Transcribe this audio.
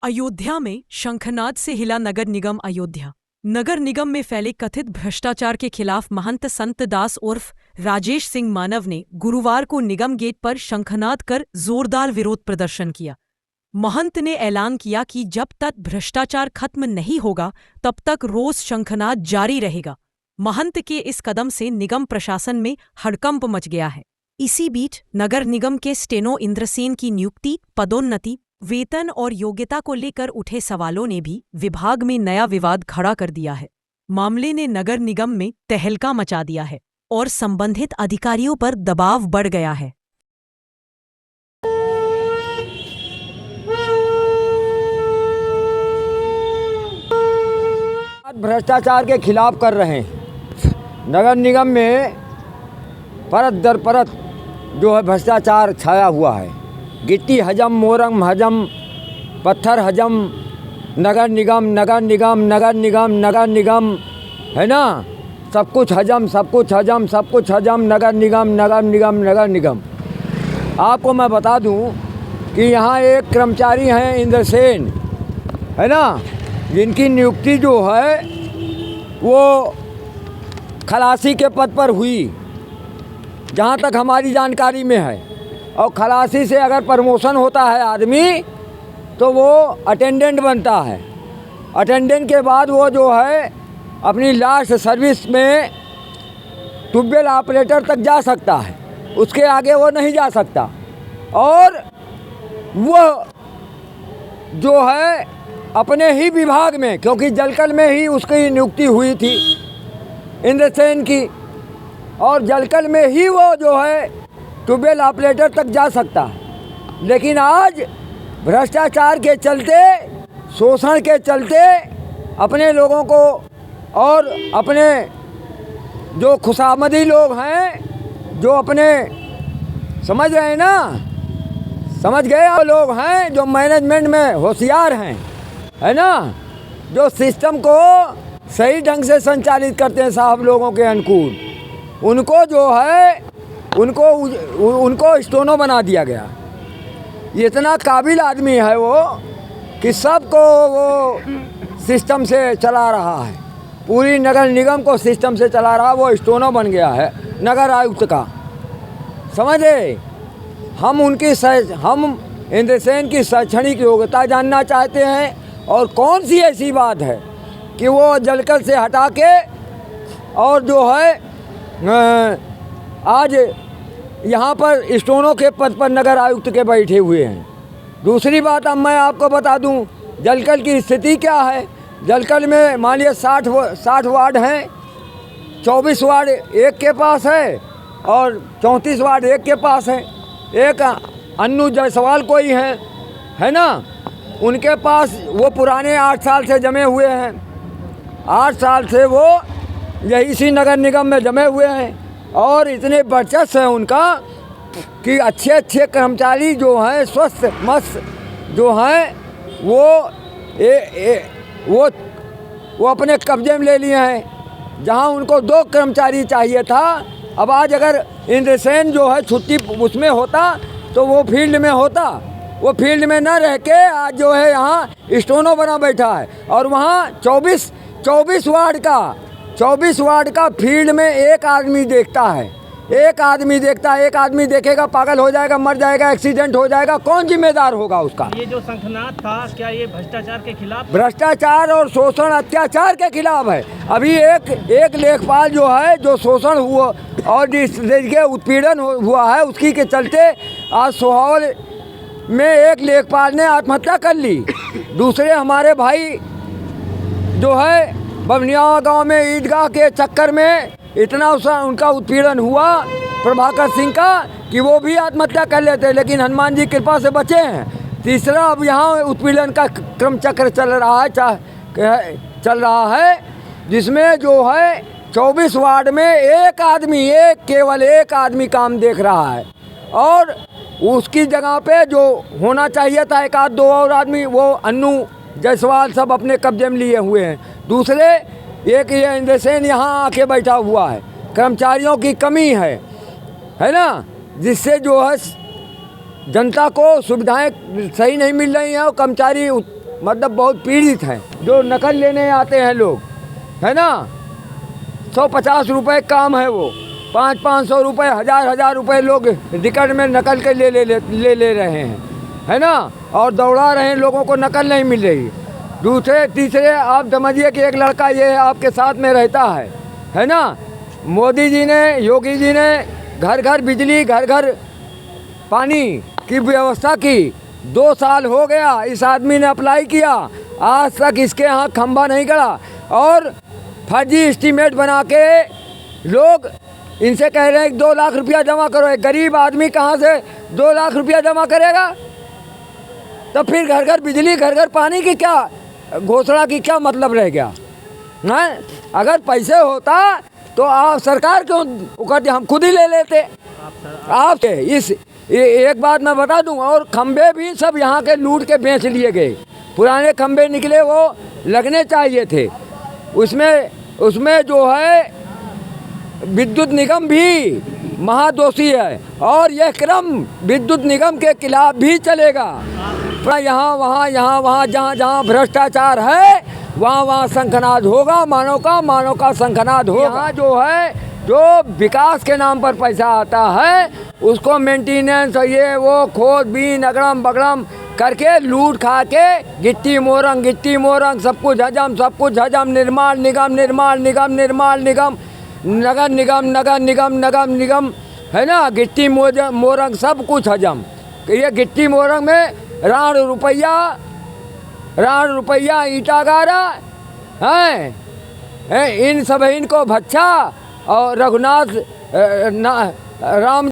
अयोध्या में शंखनाद से हिला नगर निगम अयोध्या। नगर निगम में फैले कथित भ्रष्टाचार के खिलाफ महंत संत दास उर्फ राजेश सिंह मानव ने गुरुवार को निगम गेट पर शंखनाद कर जोरदार विरोध प्रदर्शन किया। महंत ने ऐलान किया कि जब तक भ्रष्टाचार खत्म नहीं होगा तब तक रोज शंखनाद जारी रहेगा। महंत के इस कदम से निगम प्रशासन में हड़कंप मच गया है। इसी बीच नगर निगम के स्टेनो इंद्रसेन की नियुक्ति, पदोन्नति, वेतन और योग्यता को लेकर उठे सवालों ने भी विभाग में नया विवाद खड़ा कर दिया है। मामले ने नगर निगम में तहलका मचा दिया है और संबंधित अधिकारियों पर दबाव बढ़ गया है। भ्रष्टाचार के खिलाफ कर रहे हैं। नगर निगम में परत दर परत जो है भ्रष्टाचार छाया हुआ है। गिट्टी हजम, मोरंग हजम, पत्थर हजम, नगर निगम नगर निगम नगर निगम नगर निगम है ना, सब कुछ हजम, सब कुछ हजम, सब कुछ हजम, नगर निगम नगर निगम नगर निगम। आपको मैं बता दूं कि यहाँ एक कर्मचारी हैं इंद्रसेन, है ना, जिनकी नियुक्ति जो है वो खलासी के पद पर हुई, जहाँ तक हमारी जानकारी में है। और खलासी से अगर प्रमोशन होता है आदमी तो वो अटेंडेंट बनता है। अटेंडेंट के बाद वो जो है अपनी लास्ट सर्विस में ट्यूबवेल ऑपरेटर तक जा सकता है, उसके आगे वो नहीं जा सकता। और वो जो है अपने ही विभाग में, क्योंकि जलकल में ही उसकी नियुक्ति हुई थी इंद्रसेन की, और जलकल में ही वो जो है ट्यूबवेल ऑपरेटर तक जा सकता है। लेकिन आज भ्रष्टाचार के चलते, शोषण के चलते अपने लोगों को और अपने जो खुशामदी लोग हैं, जो अपने समझ रहे हैं ना, समझ गए वो लोग हैं जो मैनेजमेंट में होशियार हैं, है ना, जो सिस्टम को सही ढंग से संचालित करते हैं साहब लोगों के अनुकूल, उनको जो है उनको स्टोनो बना दिया गया। ये इतना काबिल आदमी है वो कि सबको वो सिस्टम से चला रहा है, पूरी नगर निगम को सिस्टम से चला रहा। वो स्टोनो बन गया है नगर आयुक्त का, समझे। हम इंद्रसेन की शैक्षणिक योग्यता जानना चाहते हैं, और कौन सी ऐसी बात है कि वो जलकल से हटा के और जो है आज यहाँ पर स्टोनों के पद पर नगर आयुक्त के बैठे हुए हैं। दूसरी बात अब मैं आपको बता दूं जलकल की स्थिति क्या है। जलकल में मानिए 60 वार्ड हैं, 24 वार्ड एक के पास है और 34 वार्ड एक के पास है। एक अन्नू जायसवाल कोई है ना, उनके पास वो पुराने 8 साल से जमे हुए हैं, 8 साल से वो इसी नगर निगम में जमे हुए हैं। और इतने वर्चस्व है उनका कि अच्छे कर्मचारी जो हैं, स्वस्थ मस्त जो हैं, वो अपने कब्जे में ले लिए हैं। जहां उनको 2 कर्मचारी चाहिए था, अब आज अगर इंद्रसेन जो है छुट्टी उसमें होता तो वो फील्ड में होता। वो फील्ड में न रह के आज जो है यहाँ स्टोनो बना बैठा है। और वहाँ 24 वार्ड का फील्ड में एक आदमी देखता है, एक आदमी देखेगा, पागल हो जाएगा, मर जाएगा, एक्सीडेंट हो जाएगा, कौन जिम्मेदार होगा उसका। ये जो शंखनाद था, क्या ये भ्रष्टाचार के खिलाफ, भ्रष्टाचार और शोषण अत्याचार के खिलाफ है। अभी एक लेखपाल जो है, जो शोषण हुआ और जिसके उत्पीड़न हुआ है, उसकी के चलते आज सोहावल में एक लेखपाल ने आत्महत्या कर ली। दूसरे हमारे भाई जो है बवनिया गांव में ईदगाह के चक्कर में इतना उनका उत्पीड़न हुआ प्रभाकर सिंह का कि वो भी आत्महत्या कर लेते, लेकिन हनुमान जी कृपा से बचे हैं। तीसरा अब यहाँ उत्पीड़न का क्रम चक्र चल रहा है जिसमें जो है 24 वार्ड में केवल एक आदमी काम देख रहा है। और उसकी जगह पे जो होना चाहिए था 1-2 और आदमी, वो अन्नू जायसवाल सब अपने कब्जे में लिए हुए हैं। दूसरे एक ये इंद्रसेन यहाँ आके बैठा हुआ है। कर्मचारियों की कमी है ना, जिससे जो है जनता को सुविधाएं सही नहीं मिल रही हैं और कर्मचारी मतलब बहुत पीड़ित हैं। जो नकल लेने आते हैं लोग, है ना, 150 रुपये काम है वो, 500 रुपये, 1000 रुपये लोग टिकट में नकल के ले रहे हैं, है ना, और दौड़ा रहे हैं लोगों को, नकल नहीं मिल रही। दूसरे तीसरे आप समझिए कि एक लड़का ये आपके साथ में रहता है ना। मोदी जी ने, योगी जी ने घर घर बिजली, घर घर पानी की व्यवस्था की। 2 साल हो गया इस आदमी ने अप्लाई किया, आज तक इसके यहाँ खंभा नहीं गड़ा, और फर्जी एस्टीमेट बना के लोग इनसे कह रहे हैं 2 लाख रुपया जमा करो। एक गरीब आदमी कहाँ से 2 लाख रुपया जमा करेगा? तो फिर घर घर बिजली, घर घर पानी की क्या घोषणा की क्या मतलब रह गया? हैं, अगर पैसे होता तो आप सरकार क्यों उकरती, हम खुद ही ले लेते आपसे। एक बात मैं बता दूं, और खंबे भी सब यहाँ के लूट के बेच लिए गए। पुराने खंबे निकले वो लगने चाहिए थे। उसमें जो है विद्युत निगम भी महादोषी है, और यह क्रम विद्युत निगम के खिलाफ भी चलेगा। यहाँ वहाँ जहाँ भ्रष्टाचार है वहाँ शंखनाद होगा, मानव का शंखनाद होगा। यहाँ जो है, जो विकास के नाम पर पैसा आता है उसको मेंटेनेंस, ये वो खोद बीन अगड़म बगड़म करके लूट खा के गिट्टी मोरंग सब कुछ हजम, निर्माण निगम, नगर निगम, है ना, गिट्टी मोरंग सब कुछ हजम। ये गिट्टी मोरंग में राण रुपया ईटा गारा है, इन सब इनको भच्छा और रघुनाथ राम